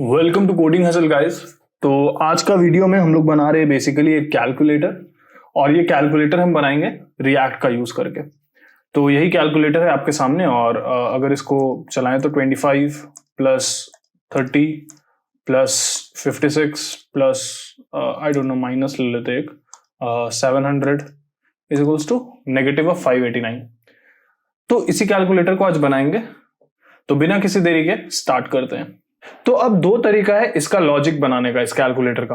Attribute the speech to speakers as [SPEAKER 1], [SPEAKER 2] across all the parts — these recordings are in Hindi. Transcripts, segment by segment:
[SPEAKER 1] Welcome to Coding Hustle guys. तो आज का वीडियो में हम लोग बना रहे हैं बेसिकली एक कैलकुलेटर, और ये कैलकुलेटर हम बनाएंगे रिएक्ट का यूज करके। तो यही कैलकुलेटर है आपके सामने, और अगर इसको चलाएं तो 25 plus 30 plus 56 plus I don't know minus ले लेते एक 700 is equals to negative of 589। तो इसी कैलकुलेटर को आज बनाएंगे। तो बिना किसी देरी के स्टार्ट करते हैं। तो अब दो तरीका है इसका लॉजिक बनाने का, इस कैलकुलेटर का।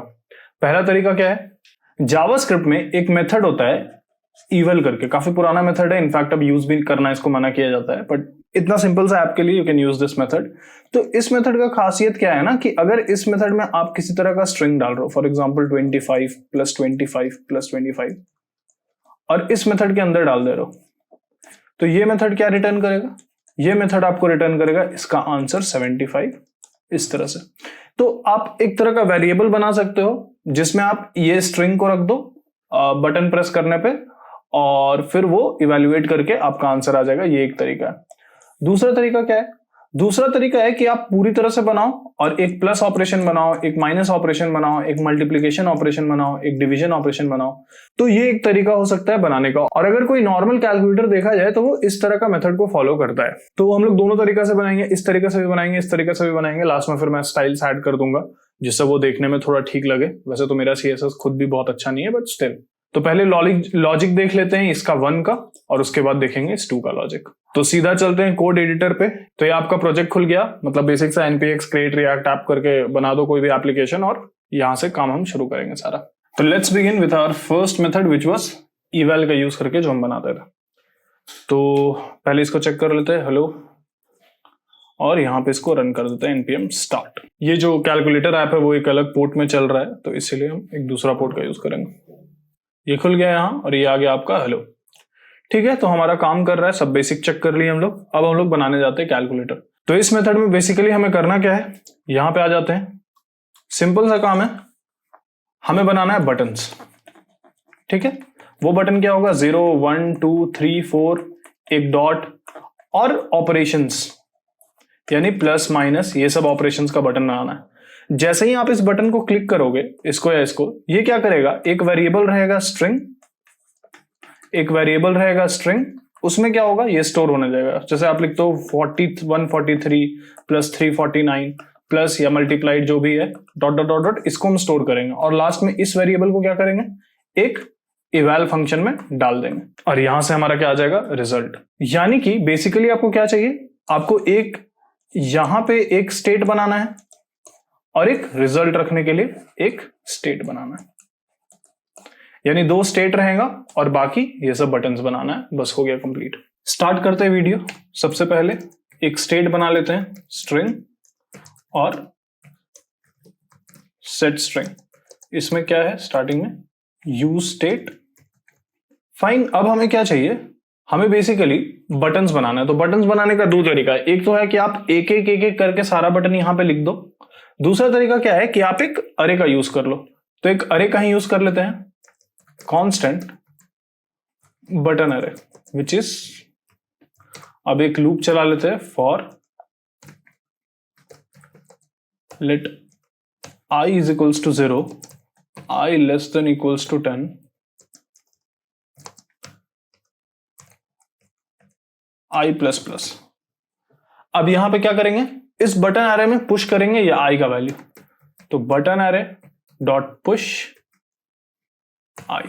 [SPEAKER 1] पहला तरीका क्या है, जावास्क्रिप्ट में एक मेथड होता है इवल करके, काफी पुराना मेथड है, इनफैक्ट अब यूज भी करना इसको मना किया जाता है, बट इतना सिंपल सा ऐप के लिए you can use this method. तो इस मेथड का खासियत क्या है ना, कि अगर इस मेथड में आप किसी तरह का स्ट्रिंग डाल रहे हो, फॉर एग्जाम्पल 25 प्लस 25 प्लस 25, और इस मेथड के अंदर डाल दे रहे हो, तो ये मेथड क्या रिटर्न करेगा, ये मेथड आपको रिटर्न करेगा इसका आंसर 75 इस तरह से। तो आप एक तरह का वेरिएबल बना सकते हो जिसमें आप ये स्ट्रिंग को रख दो बटन प्रेस करने पे, और फिर वो इवैल्यूएट करके आपका आंसर आ जाएगा। ये एक तरीका है। दूसरा तरीका क्या है, दूसरा तरीका है कि आप पूरी तरह से बनाओ और एक प्लस ऑपरेशन बनाओ, एक माइनस ऑपरेशन बनाओ, एक मल्टीप्लिकेशन ऑपरेशन बनाओ, एक डिवीजन ऑपरेशन बनाओ। तो ये एक तरीका हो सकता है बनाने का। और अगर कोई नॉर्मल कैलकुलेटर देखा जाए तो वो इस तरह का मेथड को फॉलो करता है। तो हम लोग दोनों तरीका से बनाएंगे, इस तरीके से भी बनाएंगे, इस तरीके से भी बनाएंगे। लास्ट में फिर मैं स्टाइल्स ऐड कर दूंगा जिससे वो देखने में थोड़ा ठीक लगे। वैसे तो मेरा CSS खुद भी बहुत अच्छा नहीं है, बट स्टिल। तो पहले लॉजिक देख लेते हैं इसका 1 का, और उसके बाद देखेंगे इस 2 का लॉजिक। तो सीधा चलते हैं कोड एडिटर पे। तो ये आपका प्रोजेक्ट खुल गया, मतलब बेसिक सा npx create react ऐप करके बना दो कोई भी एप्लीकेशन, और यहां से काम हम शुरू करेंगे सारा। तो let's begin with our first method which was eval का यूज करके जो हम बनाते थे। तो पहले इसको चेक कर लेते हैं, हेलो, और यहाँ पे इसको रन कर देते हैं npm start। ये जो कैलकुलेटर ऐप है वो एक अलग पोर्ट में चल रहा है, तो इसीलिए हम एक दूसरा पोर्ट का यूज करेंगे। ये खुल गया यहाँ, और ये आ गया आपका हेलो। ठीक है, तो हमारा काम कर रहा है, सब बेसिक चेक कर लिए हम लोग। अब हम लोग बनाने जाते हैं कैलकुलेटर। तो इस मेथड में बेसिकली हमें करना क्या है, यहां पे आ जाते हैं। सिंपल सा काम है, हमें बनाना है बटन्स। ठीक है, वो बटन क्या होगा, 0 1 2 3 4, एक डॉट, और ऑपरेशंस यानी प्लस माइनस, ये सब ऑपरेशंस का बटन बनाना है। जैसे ही आप इस बटन को क्लिक करोगे, इसको या इसको, ये क्या करेगा, एक वेरिएबल रहेगा स्ट्रिंग, एक वेरिएबल रहेगा स्ट्रिंग, उसमें क्या होगा, ये स्टोर होने जाएगा। जैसे आप लिखते हो 143 प्लस 349 प्लस या मल्टीप्लाइड जो भी है, डॉट डॉट डॉट डॉट, इसको हम स्टोर करेंगे, और लास्ट में इस वेरिएबल को क्या करेंगे, एक इवैल फंक्शन में डाल देंगे, और यहां से हमारा क्या आ जाएगा, रिजल्ट। यानी कि बेसिकली आपको क्या चाहिए, आपको एक यहां पे एक स्टेट बनाना है, और एक रिजल्ट रखने के लिए एक स्टेट बनाना है। यानी 2 स्टेट रहेगा, और बाकी ये सब बटन्स बनाना है। बस हो गया कंप्लीट। स्टार्ट करते हैं वीडियो। सबसे पहले एक स्टेट बना लेते हैं, स्ट्रिंग और सेट स्ट्रिंग। इसमें क्या है, स्टार्टिंग में यूज स्टेट। फाइन। अब हमें क्या चाहिए, हमें बेसिकली बटन्स बनाना है। तो बटन्स बनाने का 2 तरीका है। एक तो है कि आप एक एक करके सारा बटन यहां पे लिख दो। दूसरा तरीका क्या है कि आप एक अरे का यूज कर लो। तो एक अरे का ही यूज कर लेते हैं, कांस्टेंट बटन अरे, विच इज, अब एक लूप चला लेते हैं, for let i is equals to 0, i less than equals to 10, i plus plus. अब यहां पे क्या करेंगे, इस बटन एरे में पुश करेंगे या i का वैल्यू। तो button array dot push i।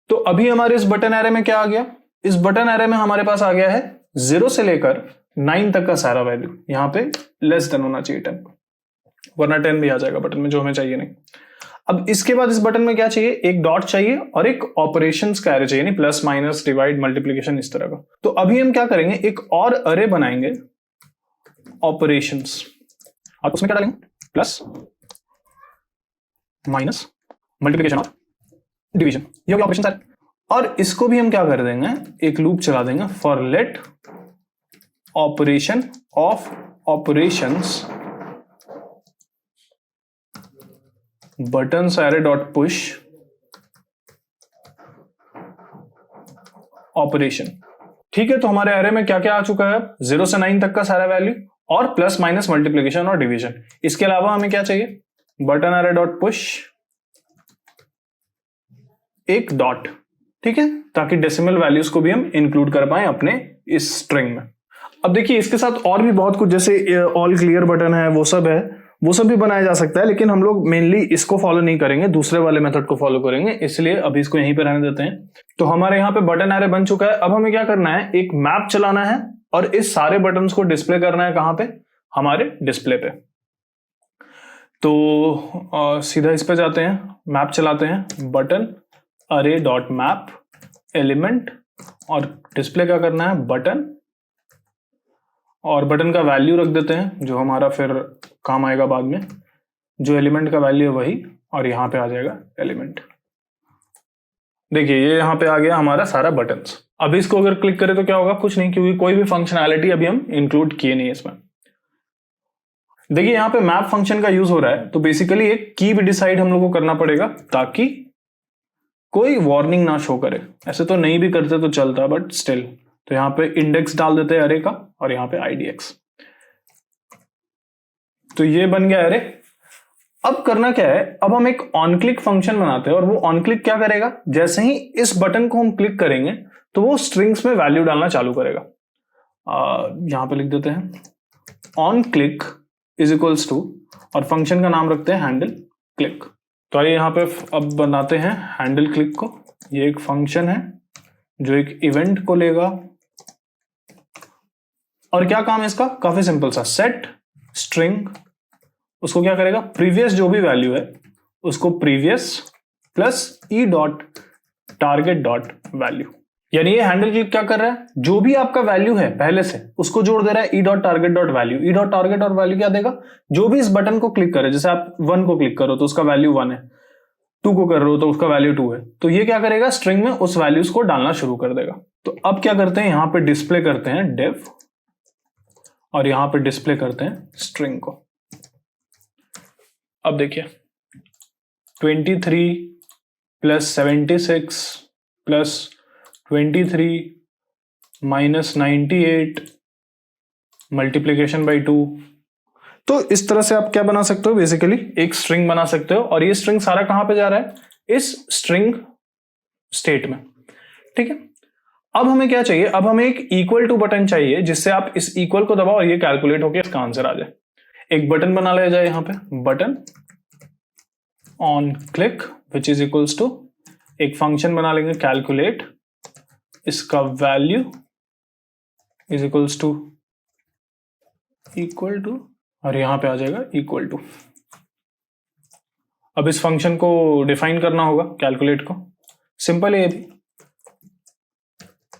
[SPEAKER 1] तो अभी हमारे इस बटन एरे में क्या आ गया, इस बटन एरे में हमारे पास आ गया है 0 से लेकर 9 तक का सारा वैल्यू। यहां पे लेस देन होना चाहिए 10, वरना 10 भी आ जाएगा बटन में, जो हमें चाहिए नहीं। अब इसके बाद इस बटन में क्या चाहिए, एक डॉट चाहिए और एक ऑपरेशंस का एरे चाहिए, प्लस माइनस डिवाइड मल्टीप्लीकेशन इस तरह का। तो अभी हम क्या करेंगे, एक और अरे बनाएंगे, ऑपरेशंस। अब उसमें क्या डालेंगे, प्लस माइनस मल्टीप्लीकेशन और डिवीजन, ये हो गया ऑपरेशन सारे। और इसको भी हम क्या कर देंगे, एक लूप चला देंगे, for let operation of operations button सारे डॉट पुश ऑपरेशन। ठीक है, तो हमारे एरे में क्या क्या आ चुका है, 0 से 9 तक का सारा वैल्यू, और प्लस माइनस मल्टीप्लीकेशन और डिवीजन। इसके अलावा हमें क्या चाहिए, बटन अरे डॉट पुश एक डॉट, ठीक है, ताकि डेसिमल वैल्यूज को भी हम इंक्लूड कर पाए अपने इस स्ट्रिंग में। अब देखिए इसके साथ और भी बहुत कुछ, जैसे ऑल क्लियर बटन है, वो सब है, वो सब भी बनाया जा सकता है, लेकिन हम लोग मेनली इसको फॉलो नहीं करेंगे, दूसरे वाले मेथड को फॉलो करेंगे, इसलिए अभी इसको यहीं पे रहने देते हैं। तो हमारे यहाँ पे बटन एरे बन चुका है। अब हमें क्या करना है, एक मैप चलाना है और इस सारे बटन्स को डिस्प्ले करना है कहां पे, हमारे डिस्प्ले पे। तो सीधा इस पे जाते हैं, मैप चलाते हैं, बटन अरे डॉट मैप एलिमेंट, और डिस्प्ले क्या करना है, बटन, और बटन का वैल्यू रख देते हैं जो हमारा फिर काम आएगा बाद में, जो एलिमेंट का वैल्यू है वही, और यहां पे आ जाएगा एलिमेंट। देखिए ये यहां पे आ गया हमारा सारा बटन्स। अब इसको अगर क्लिक करें तो क्या होगा, कुछ नहीं, क्योंकि कोई भी फंक्शनैलिटी अभी हम इंक्लूड किए नहीं इसमें। देखिए यहां पे मैप फंक्शन का यूज हो रहा है, तो बेसिकली एक की भी डिसाइड हम लोग को करना पड़ेगा ताकि कोई वार्निंग ना शो करे। ऐसे तो नहीं भी करते तो चलता, बट स्टिल। तो यहां पे इंडेक्स डाल देते हैं अरे का, और यहां पे IDX। तो ये बन गया अरे। अब करना क्या है, अब हम एक ऑन क्लिक फंक्शन बनाते हैं, और वो ऑन क्लिक क्या करेगा, जैसे ही इस बटन को हम क्लिक करेंगे तो वो स्ट्रिंग्स में वैल्यू डालना चालू करेगा। यहां पे लिख देते हैं on click is equals to, और फंक्शन का नाम रखते हैं हैंडल क्लिक। तो आइए यहां पे अब बनाते हैं हैंडल क्लिक को। ये एक फंक्शन है जो एक इवेंट को लेगा, और क्या काम है इसका, काफी सिंपल सा, सेट स्ट्रिंग, उसको क्या करेगा, प्रीवियस जो भी वैल्यू है उसको previous plus E dot target dot value. यानी ये हैंडल क्लिक क्या कर रहा है, जो भी आपका वैल्यू है पहले से उसको जोड़ दे रहा है E dot target dot value. E dot target dot value क्या देगा, जो भी इस बटन को क्लिक करे, जैसे आप 1 को क्लिक करो तो उसका वैल्यू 1 है, 2 को कर रहे हो तो उसका वैल्यू 2 है, तो ये क्या करेगा, स्ट्रिंग में उस वैल्यूज को डालना शुरू कर देगा। तो अब क्या करते हैं, यहां पे डिस्प्ले करते हैं डेव, और यहां पे डिस्प्ले करते हैं स्ट्रिंग को। अब देखिए 23 plus 76 plus 23 minus 98 multiplication by 2। तो इस तरह से आप क्या बना सकते हो, बेसिकली एक स्ट्रिंग बना सकते हो, और ये स्ट्रिंग सारा कहां पे जा रहा है, इस स्ट्रिंग स्टेट में, ठीक है। अब हमें क्या चाहिए, अब हमें एक इक्वल टू बटन चाहिए, जिससे आप इस इक्वल को दबाओ और ये कैलकुलेट होकर इसका आंसर आ जाए। एक बटन बना लिया जाए यहां पे, button on click which is equals to, एक फंक्शन बना लेंगे कैलकुलेट, इसका value is equals to equal to, और यहां पे आ जाएगा इक्वल टू। अब इस फंक्शन को डिफाइन करना होगा, कैलकुलेट को, सिंपल है ये भी,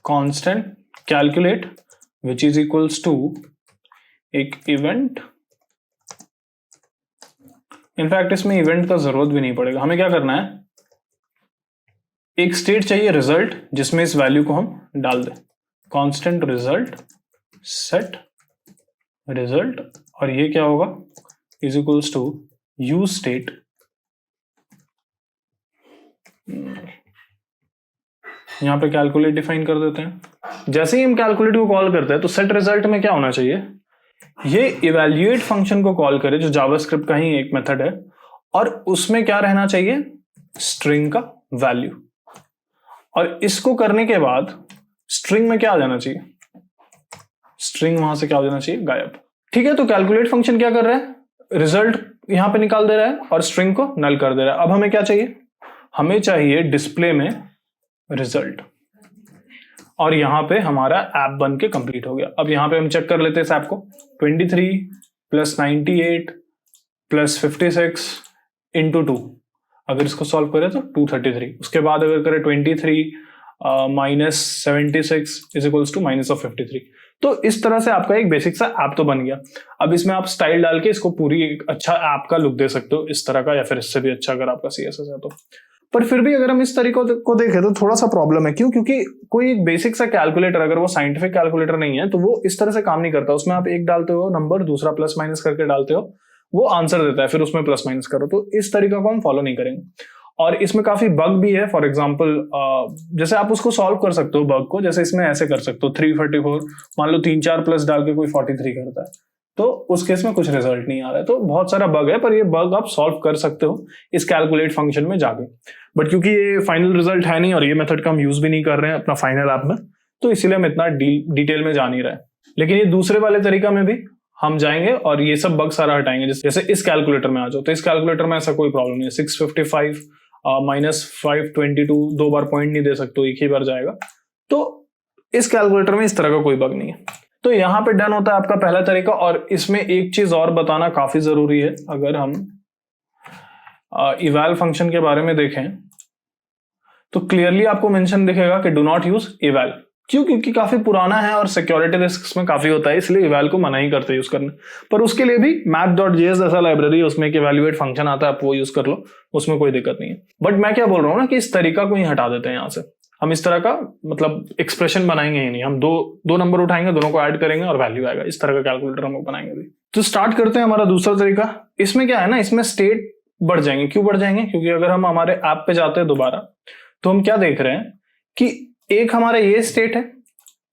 [SPEAKER 1] constant calculate which is equals to एक इवेंट। इनफैक्ट इसमें इवेंट का जरूरत भी नहीं पड़ेगा, हमें क्या करना है, एक स्टेट चाहिए रिजल्ट, जिसमें इस वैल्यू को हम डाल दें, कांस्टेंट रिजल्ट सेट रिजल्ट, और ये क्या होगा, is equals to use state. यहां पे कैलकुलेट डिफाइन कर देते हैं। जैसे ही हम कैलकुलेट को कॉल करते हैं तो सेट रिजल्ट में क्या होना चाहिए, ये इवैल्यूएट फंक्शन को कॉल करे, जो जावास्क्रिप्ट का ही एक मेथड है, और उसमें क्या रहना चाहिए, स्ट्रिंग का वैल्यू। और इसको करने के बाद स्ट्रिंग में क्या आ जाना चाहिए, स्ट्रिंग वहां से क्या हो जाना चाहिए, गायब। ठीक है, तो कैलकुलेट फंक्शन क्या कर रहा है, रिजल्ट यहां पे निकाल दे रहा है और स्ट्रिंग को नल कर दे रहा है। अब हमें क्या चाहिए, हमें चाहिए डिस्प्ले में रिजल्ट, और यहां पे हमारा ऐप बन के कंप्लीट हो गया। अब यहां पे हम चेक कर लेते हैं इस ऐप को, 23 प्लस 98 प्लस 56 इंटू 2, अगर इसको सॉल्व करें तो 233। उसके बाद अगर करें 23 minus 76 is equals to minus of 53। तो इस तरह से आपका एक बेसिक सा ऐप तो बन गया। अब इसमें आप स्टाइल डाल के इसको पूरी एक अच्छा ऐप का लुक दे सकते हो इस तरह का, या फिर इससे भी अच्छा अगर आपका CSS है तो। पर फिर भी अगर हम इस तरीकों को देखें तो थोड़ा सा प्रॉब्लम है, क्यों, क्योंकि कोई एक बेसिक सा कैलकुलेटर, अगर वो साइंटिफिक कैलकुलेटर नहीं है तो वो इस तरह से काम नहीं करता। उसमें आप एक डालते हो नंबर, दूसरा प्लस माइनस करके डालते हो, वो आंसर देता है, फिर उसमें प्लस माइनस करो। तो इस तरीका को हम फॉलो नहीं करेंगे, और इसमें काफी बग भी है। फॉर एग्जांपल जैसे आप उसको सॉल्व कर सकते हो बग को, जैसे इसमें ऐसे कर सकते हो 344, मान लो 3 4 प्लस डाल के कोई 43 करता है, तो उस केस में कुछ रिजल्ट नहीं आ रहा है। तो बहुत सारा बग है, पर ये बग आप सॉल्व कर सकते हो इस कैलकुलेट फंक्शन में जाके। बट क्योंकि ये फाइनल रिजल्ट है नहीं और ये मेथड का हम यूज भी नहीं कर रहे हैं अपना फाइनल ऐप में, तो इसीलिए हम इतना डिटेल में जा नहीं रहे। लेकिन ये दूसरे वाले तरीका में भी हम जाएंगे और ये सब बग सारा हटाएंगे। जैसे इस कैलकुलेटर में आ जाओ, तो इस कैलकुलेटर में ऐसा कोई प्रॉब्लम नहीं है। 655 -522 दो बार पॉइंट नहीं दे सकते, एक ही बार जाएगा। तो इस कैलकुलेटर में इस तरह का कोई बग नहीं है। तो यहां पे डन होता है आपका पहला तरीका। और इसमें एक चीज और बताना काफी जरूरी है। अगर हम इवैल फंक्शन के बारे में देखें तो क्लियरली आपको मेंशन दिखेगा कि डू नॉट यूज इवैल। क्यों? क्योंकि काफी पुराना है और सिक्योरिटी रिस्क में काफी होता है, इसलिए इवैल को मना ही करते यूज करने। पर उसके लिए भी math.js जैसा लाइब्रेरी है, उसमें एक इवैल्यूएट फंक्शन आता है, आप वो यूज कर लो, उसमें कोई दिक्कत नहीं है। बट मैं क्या बोल रहा हूँ ना कि इस तरीका को ही हटा देते हैं यहां से। हम इस तरह का मतलब एक्सप्रेशन बनाएंगे ही नहीं। हम दो नंबर उठाएंगे, दोनों को ऐड करेंगे और वैल्यू आएगा। इस तरह का कैलकुलेटर हम लोग बनाएंगे भी। तो स्टार्ट करते हैं हमारा दूसरा तरीका। इसमें क्या है ना, इसमें स्टेट बढ़ जाएंगे। क्यों बढ़ जाएंगे? क्योंकि अगर हम हमारे ऐप पे जाते हैं दोबारा, तो हम क्या देख रहे हैं कि एक हमारा ये स्टेट है,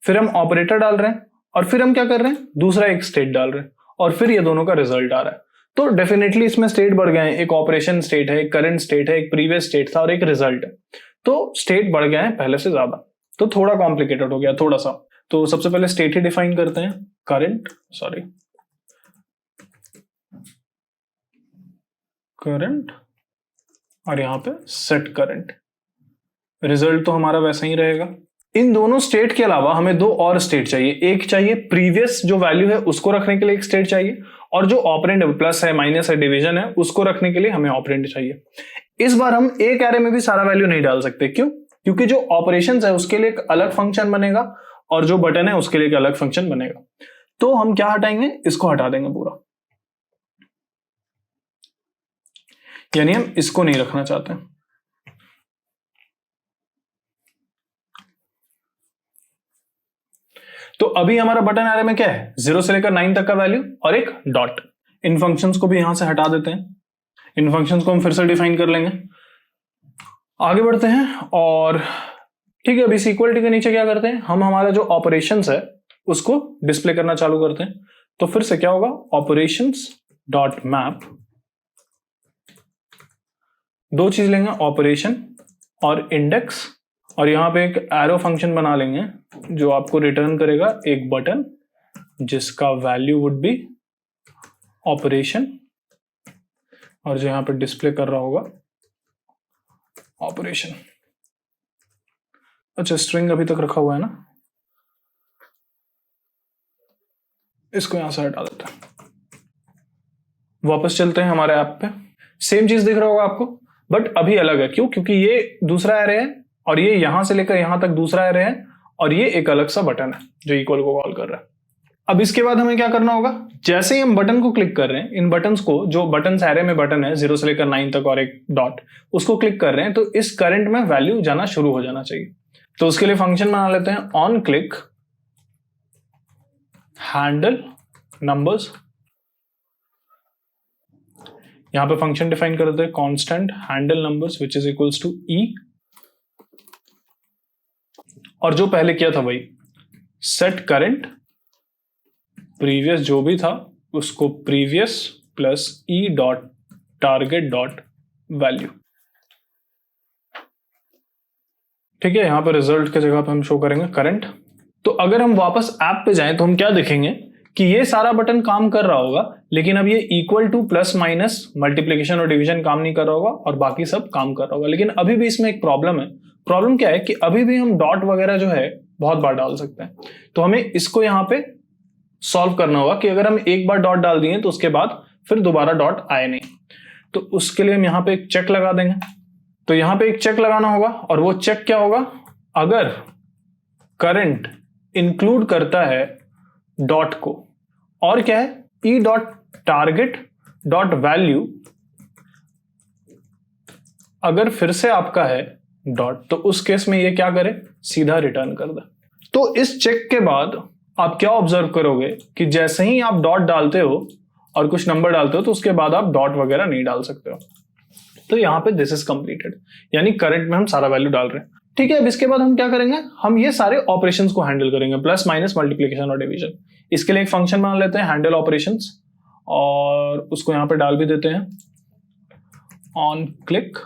[SPEAKER 1] फिर हम ऑपरेटर डाल रहे हैं, और फिर हम क्या कर रहे हैं, दूसरा एक स्टेट डाल रहे हैं, और फिर ये दोनों का रिजल्ट आ रहा है। तो डेफिनेटली इसमें स्टेट बढ़ गए हैं। एक ऑपरेशन स्टेट है, एक करंट स्टेट है, एक प्रीवियस स्टेट था और एक रिजल्ट है। तो स्टेट बढ़ गए हैं पहले से ज्यादा, तो थोड़ा कॉम्प्लिकेटेड हो गया थोड़ा सा। तो सबसे पहले स्टेट ही डिफाइन करते हैं, करंट और यहां पे सेट करंट। रिजल्ट तो हमारा वैसा ही रहेगा। इन दोनों स्टेट के अलावा हमें दो और स्टेट चाहिए। एक चाहिए प्रीवियस जो वैल्यू है उसको रखने के लिए एक स्टेट चाहिए, और जो ऑपरेंड प्लस है, माइनस है, डिवीजन है, उसको रखने के लिए हमें ऑपरेंड चाहिए। इस बार हम एक एरे में भी सारा वैल्यू नहीं डाल सकते। क्यों? क्योंकि जो ऑपरेशंस है उसके लिए एक अलग फंक्शन बनेगा और जो बटन है उसके लिए एक अलग फंक्शन बनेगा। तो हम क्या हटाएंगे, इसको हटा देंगे पूरा, यानी हम इसको नहीं रखना चाहते हैं। तो अभी हमारा बटन एरे में क्या है, 0 से लेकर 9 तक का वैल्यू और एक डॉट। इन फंक्शंस को भी यहां से हटा देते हैं। इन फंक्शंस को हम फिर से डिफाइन कर लेंगे। आगे बढ़ते हैं और ठीक है, अभी इस इक्वलिटी के नीचे क्या करते हैं, हम हमारा जो ऑपरेशंस है उसको डिस्प्ले करना चालू करते हैं। तो फिर से क्या होगा, ऑपरेशंस डॉट मैप, दो चीज लेंगे, ऑपरेशन और इंडेक्स, और यहां पे एक एरो फंक्शन बना लेंगे जो आपको रिटर्न करेगा एक बटन जिसका वैल्यू वुड बी ऑपरेशन, और जो यहां पे डिस्प्ले कर रहा होगा ऑपरेशन। अच्छा, स्ट्रिंग अभी तक रखा हुआ है ना, इसको यहां से हटा देते हैं। वापस चलते हैं हमारे ऐप पे। सेम चीज दिख रहा होगा आपको, बट अभी अलग है। क्यों? क्योंकि ये दूसरा एरे है और ये यहां से लेकर यहां तक दूसरा एरे है, और ये एक अलग सा बटन है जो इक्वल को कॉल कर रहा है। अब इसके बाद हमें क्या करना होगा, जैसे ही हम बटन को क्लिक कर रहे हैं, इन बटन्स को, जो बटन एरे में बटन है 0 से लेकर 9 तक और एक डॉट, उसको क्लिक कर रहे हैं, तो इस करंट में वैल्यू जाना शुरू हो जाना चाहिए। तो उसके लिए फंक्शन बना लेते हैं, ऑन क्लिक हैंडल नंबर्स। यहां पे फंक्शन डिफाइन कर देते हैं constant handle numbers which is equals to E, और जो पहले किया था वही सेट करंट, प्रीवियस जो भी था उसको previous plus E dot target dot value. ठीक है, यहां पर रिजल्ट के जगह पे हम शो करेंगे करंट। तो अगर हम वापस ऐप पे जाएं तो हम क्या देखेंगे कि ये सारा बटन काम कर रहा होगा, लेकिन अब ये equal to, plus, minus, multiplication और डिवीजन काम नहीं कर रहा होगा, और बाकी सब काम कर रहा होगा। लेकिन अभी भी इसमें एक प्रॉब्लम है। प्रॉब्लम क्या है कि अभी भी हम डॉट वगैरह जो है बहुत बार डाल सकते हैं। तो हमें इसको यहां पे सॉल्व करना होगा कि अगर हम एक बार डॉट डाल दिए तो उसके बाद फिर दोबारा डॉट आए नहीं। तो उसके लिए हम यहां पे एक चेक लगा देंगे। तो यहां पे एक चेक लगाना होगा, और वो चेक क्या होगा, अगर करंट इंक्लूड करता है डॉट को, और क्या है, E dot target dot value, अगर फिर से आपका है डॉट, तो उस केस में ये क्या करे, सीधा रिटर्न कर दे। तो इस चेक के बाद आप क्या ऑब्जर्व करोगे कि जैसे ही आप डॉट डालते हो और कुछ नंबर डालते हो, तो उसके बाद आप डॉट वगैरह नहीं डाल सकते हो। तो यहां पे दिस इज कंप्लीटेड, यानी करंट में हम सारा वैल्यू डाल रहे हैं। ठीक है, अब इसके बाद हम क्या करेंगे, हम ये सारे ऑपरेशंस को हैंडल करेंगे, प्लस माइनस मल्टीप्लिकेशन और डिवीजन। इसके लिए एक फंक्शन बना लेते हैं हैंडल ऑपरेशंस, और उसको यहां पे डाल भी देते हैं ऑन क्लिक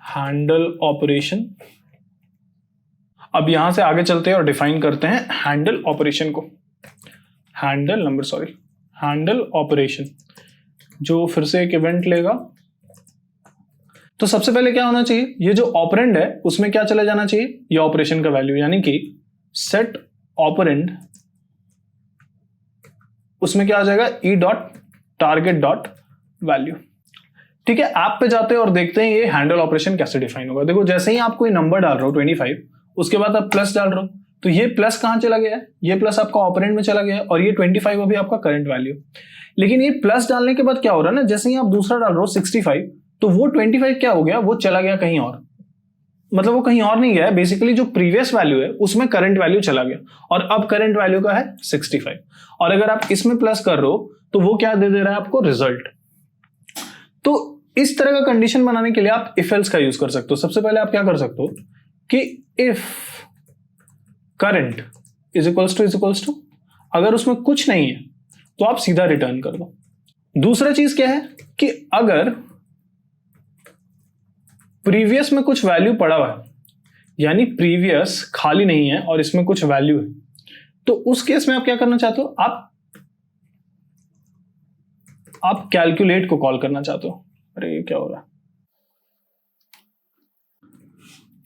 [SPEAKER 1] हैंडल ऑपरेशन। अब यहां से आगे चलते हैं और डिफाइन करते हैं हैंडल ऑपरेशन को, हैंडल ऑपरेशन, जो फिर से एक इवेंट लेगा। तो सबसे पहले क्या होना चाहिए, ये जो ऑपरेंड है उसमें क्या चला जाना चाहिए, ये ऑपरेशन का वैल्यू, यानी कि सेट ऑपरेंड, उसमें क्या आ जाएगा, E dot target dot value. ठीक है, ऐप पे जाते हैं और देखते हैं ये हैंडल ऑपरेशन कैसे डिफाइन होगा। देखो जैसे ही आप कोई नंबर डाल रहे हो 25, उसके बाद आप प्लस डाल रहे हो, तो ये प्लस कहां चला गया है, ये प्लस आपका ऑपरेंड में चला गया है, और ये 25 अभी आपका करंट वैल्यू। लेकिन ये प्लस डालने के बाद क्या हो रहा है ना, जैसे ही आप दूसरा डाल रहे हो 65, तो वो 25 क्या हो गया, वो चला गया कहीं और, मतलब वो कहीं और नहीं गया है, बेसिकली जो प्रीवियस वैल्यू है उसमें करंट वैल्यू चला गया, और अब करंट वैल्यू का है 65। और अगर आप इसमें प्लस कर रहे हो तो वो क्या दे रहा है आपको, रिजल्ट। तो इस तरह का कंडीशन बनाने के लिए आप इफ एल्स का यूज कर सकते हो। सबसे पहले आप क्या कर सकते हो कि if current is equals to, अगर उसमें कुछ नहीं है तो आप सीधा रिटर्न कर दो। दूसरा चीज क्या है कि अगर प्रीवियस में कुछ वैल्यू पड़ा हुआ है, यानी प्रीवियस खाली नहीं है और इसमें कुछ वैल्यू है, तो उस केस में आप क्या करना चाहते हो, आप कैलकुलेट को कॉल करना चाहते हो। अरे ये क्या हो रहा है,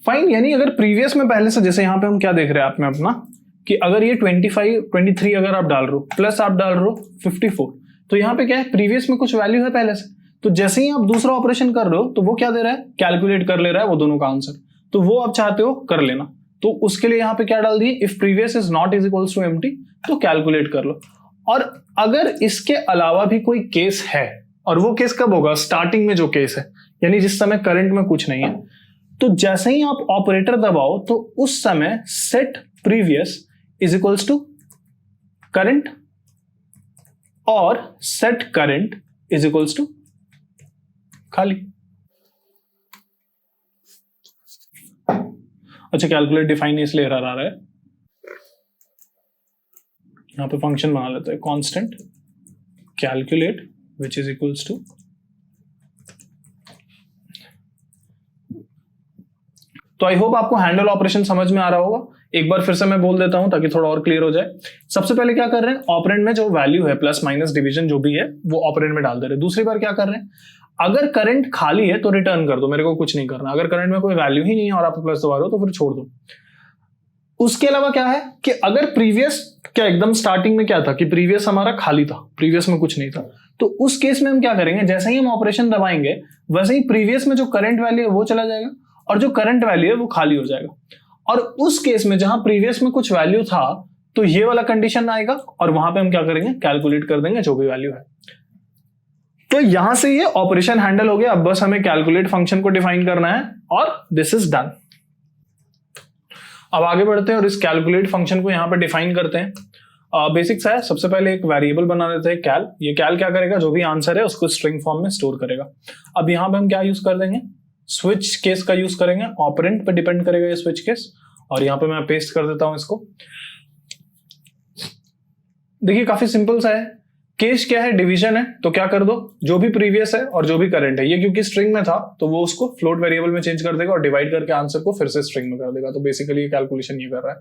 [SPEAKER 1] फाइन। यानी अगर प्रीवियस में पहले से, जैसे यहां पे हम क्या देख रहे हैं आप में अपना, कि अगर ये 23 अगर आप डाल रहे हो, प्लस आप डाल रहे हो 54, तो यहां पे क्या है, प्रीवियस में कुछ वैल्यू है पहले से, तो जैसे ही आप दूसरा ऑपरेशन कर रहे हो तो वो क्या दे रहा है, कैलकुलेट कर ले रहा है वो दोनों का आंसर। तो वो आप चाहते हो कर लेना, तो उसके लिए यहां पे क्या डाल दिए, if previous is not is equals to empty, तो कैलकुलेट कर लो। और अगर इसके अलावा भी कोई केस है, और वो केस कब होगा, स्टार्टिंग में जो केस है, यानी जिस समय करंट में कुछ नहीं है, तो जैसे ही आप ऑपरेटर दबाओ तो उस समय set previous is equals to current, और set current is equals to खाली। अच्छा, कैलकुलेट डिफाइन इसलिए एरर आ रहा है, यहां पे फंक्शन बना लेते हैं constant calculate which is equals to, तो आई होप आपको हैंडल ऑपरेशन समझ में आ रहा होगा। एक बार फिर से मैं बोल देता हूं ताकि थोड़ा और क्लियर हो जाए। सबसे पहले क्या कर रहे हैं, ऑपरेंड में जो वैल्यू है प्लस माइनस डिवीजन जो भी है वो ऑपरेंड में डाल दे रहे हैं। दूसरी बार क्या कर रहे हैं, अगर करंट खाली है तो रिटर्न कर दो, मेरे को कुछ नहीं करना। अगर करंट में कोई वैल्यू ही नहीं है और आप प्लस दबा रहे हो तो फिर छोड़ दो। उसके अलावा क्या है कि अगर प्रीवियस, क्या एकदम स्टार्टिंग में क्या था कि प्रीवियस हमारा खाली था, प्रीवियस में कुछ नहीं था, तो उस केस में हम क्या करेंगे, जैसे ही हम ऑपरेशन दबाएंगे वैसे ही प्रीवियस में जो करंट वैल्यू है वो चला जाएगा, और जो करंट वैल्यू है वो खाली हो जाएगा। और उस केस में जहां प्रीवियस में कुछ वैल्यू था तो ये वाला कंडीशन आएगा, और वहां पे हम क्या करेंगे, कैलकुलेट कर देंगे जो भी वैल्यू है। तो यहां से ये ऑपरेशन हैंडल हो गया। अब बस हमें कैलकुलेट फंक्शन को डिफाइन करना है और दिस इज डन। अब आगे बढ़ते हैं और इस कैलकुलेट फंक्शन को यहां पे डिफाइन करते हैं। बेसिक सा है, सबसे पहले एक वेरिएबल बना देते हैं कैल। ये कैल क्या करेगा, जो भी आंसर है उसको स्ट्रिंग फॉर्म में स्टोर करेगा। अब यहां पे हम क्या यूज कर देंगे, स्विच केस का यूज करेंगे, ऑपरेंड पे डिपेंड करेगा ये स्विच केस। और यहां पे मैं पेस्ट कर देता हूं इसको। देखिए काफी सिंपल सा है। केस क्या है, डिवीजन है, तो क्या कर दो, जो भी प्रीवियस है और जो भी करंट है, ये क्योंकि स्ट्रिंग में था तो वो उसको फ्लोट वेरिएबल में चेंज कर देगा और डिवाइड करके आंसर को फिर से स्ट्रिंग में कर देगा। तो बेसिकली ये कैलकुलेशन ये कर रहा है।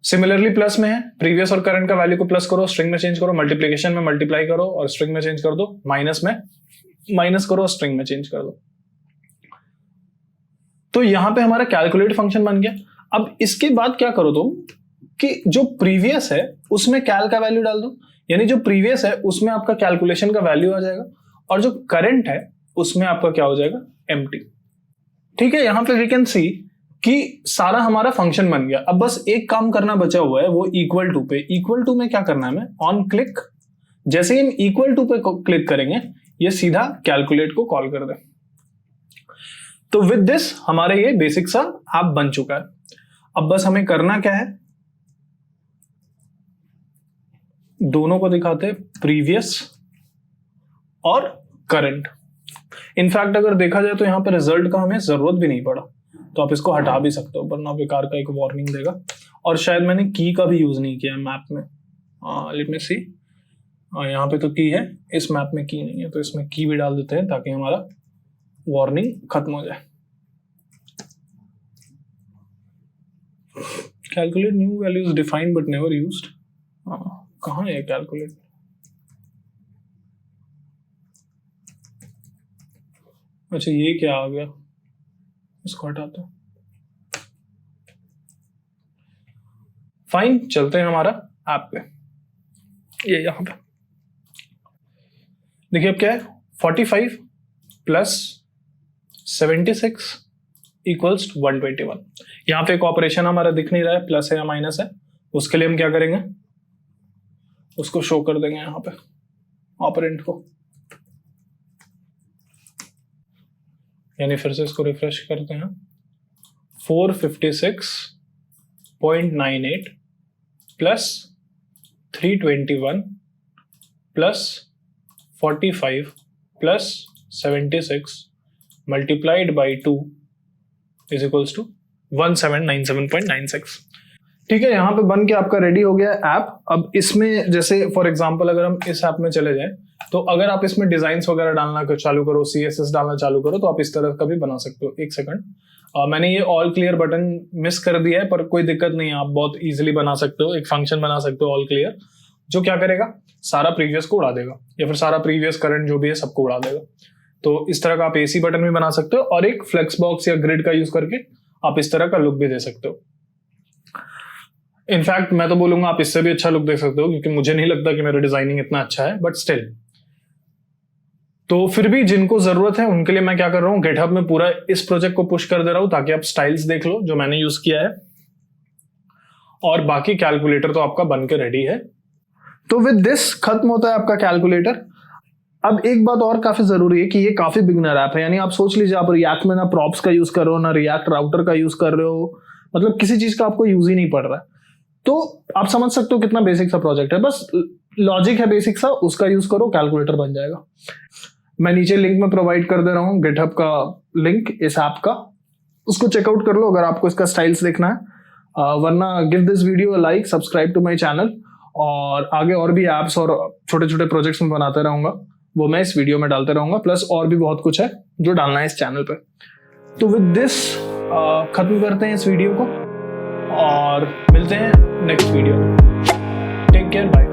[SPEAKER 1] सिमिलरली प्लस में है, प्रीवियस और करंट का वैल्यू को प्लस करो, स्ट्रिंग में चेंज करो, मल्टीप्लीकेशन में मल्टीप्लाई करो और स्ट्रिंग में चेंज कर दो, माइनस में माइनस करो और स्ट्रिंग में चेंज कर दो। तो यहां पे हमारा कैलकुलेट फंक्शन बन गया। अब इसके बाद क्या करो तुम कि जो प्रीवियस है उसमें कैल का वैल्यू डाल दो, यानी जो प्रीवियस है उसमें आपका कैलकुलेशन का वैल्यू आ जाएगा, और जो करंट है उसमें आपका क्या हो जाएगा, एम्प्टी। ठीक है, यहां पे वी कैन सी कि सारा हमारा फंक्शन बन गया। अब बस एक काम करना बचा हुआ है, वो इक्वल टू पे। इक्वल टू में क्या करना है, हमें ऑन क्लिक, जैसे ही हम इक्वल टू पे क्लिक करेंगे ये सीधा कैलकुलेट को कॉल कर दे। तो विद दिस हमारे ये बेसिक सा ऐप बन चुका है। अब बस हमें करना क्या है, दोनों को दिखाते हैं, प्रीवियस और करंट। इनफैक्ट अगर देखा जाए तो यहाँ पे रिजल्ट का हमें जरूरत भी नहीं पड़ा, तो आप इसको हटा भी सकते हो, वरना बेकार का एक वार्निंग देगा। और शायद मैंने की का भी यूज नहीं किया मैप में। लेट मी सी, यहाँ पे तो की है, इस मैप में की नहीं है, तो इसमें की भी डाल देते हैं ताकि हमारा वार्निंग खत्म हो जाए। Calculate new values defined but never used, कहाँ है कैलकुलेट? अच्छा ये क्या आ गया, इसको हटाते हैं। फाइन, चलते हैं हमारा ऐप पे। ये यहां पे देखिए अब क्या है, 45 प्लस 76 इक्वल्स 121। यहां पे एक ऑपरेशन हमारा दिख नहीं रहा है, प्लस है या माइनस है, उसके लिए हम क्या करेंगे, उसको शो कर देंगे यहां पे ऑपरेंट को, यानी फिर से इसको रिफ्रेश करते हैं। 456.98 plus 321 plus 45 plus 76 multiplied by 2 is equals to 1797.96। ठीक है, यहाँ पे बन के आपका रेडी हो गया ऐप। अब इसमें जैसे फॉर एग्जांपल अगर हम इस ऐप में चले जाएं, तो अगर आप इसमें डिजाइन्स वगैरह डालना चालू करो, CSS डालना चालू करो, तो आप इस तरह का भी बना सकते हो। एक सेकंड, मैंने ये ऑल क्लियर बटन मिस कर दिया है, पर कोई दिक्कत नहीं है, आप बहुत इजीली बना सकते हो। एक फंक्शन बना सकते हो ऑल क्लियर, जो क्या करेगा, सारा प्रीवियस को उड़ा देगा, या फिर सारा प्रीवियस करंट जो भी है सबको उड़ा देगा। तो इस तरह का आप AC बटन भी बना सकते हो, और एक फ्लेक्स बॉक्स या ग्रिड का यूज करके आप इस तरह का लुक भी दे सकते हो। इनफैक्ट मैं तो बोलूंगा आप इससे भी अच्छा लुक दे सकते हो, क्योंकि मुझे नहीं लगता कि मेरा डिजाइनिंग इतना अच्छा है, बट स्टिल। तो फिर भी जिनको जरूरत है उनके लिए मैं क्या कर रहा हूँ, गिटहब में पूरा इस प्रोजेक्ट को पुश कर दे रहा हूं, ताकि आप स्टाइल्स देख लो जो मैंने यूज किया है, और बाकी कैलकुलेटर तो आपका बन के रेडी है। तो विद दिस खत्म होता है आपका कैलकुलेटर। अब एक बात और काफी जरूरी है कि ये काफी बिगनर ऐप है, यानी आप सोच लीजिए आप रिएक्ट में ना प्रॉप्स का यूज कर रहे हो, ना रिएक्ट राउटर का यूज कर रहे हो, मतलब किसी चीज का आपको यूज ही नहीं पड़ रहा है। तो आप समझ सकते हो कितना बेसिक सा प्रोजेक्ट है, बस लॉजिक है बेसिक सा, उसका यूज करो, कैलकुलेटर बन जाएगा। मैं नीचे लिंक में प्रोवाइड कर दे रहा हूँ गिटहब का लिंक इस ऐप का, उसको चेकआउट कर लो अगर आपको इसका स्टाइल्स देखना है। वरना give this video a like, subscribe to my channel, और आगे और भी ऐप्स और छोटे छोटे प्रोजेक्ट्स में बनाते रहूंगा, वो मैं इस वीडियो में डालते रहूंगा, प्लस और भी बहुत कुछ है जो डालना है इस चैनल पे। तो विद दिस खत्म करते हैं इस वीडियो को, और मिलते हैं नेक्स्ट वीडियो में। Take care, bye.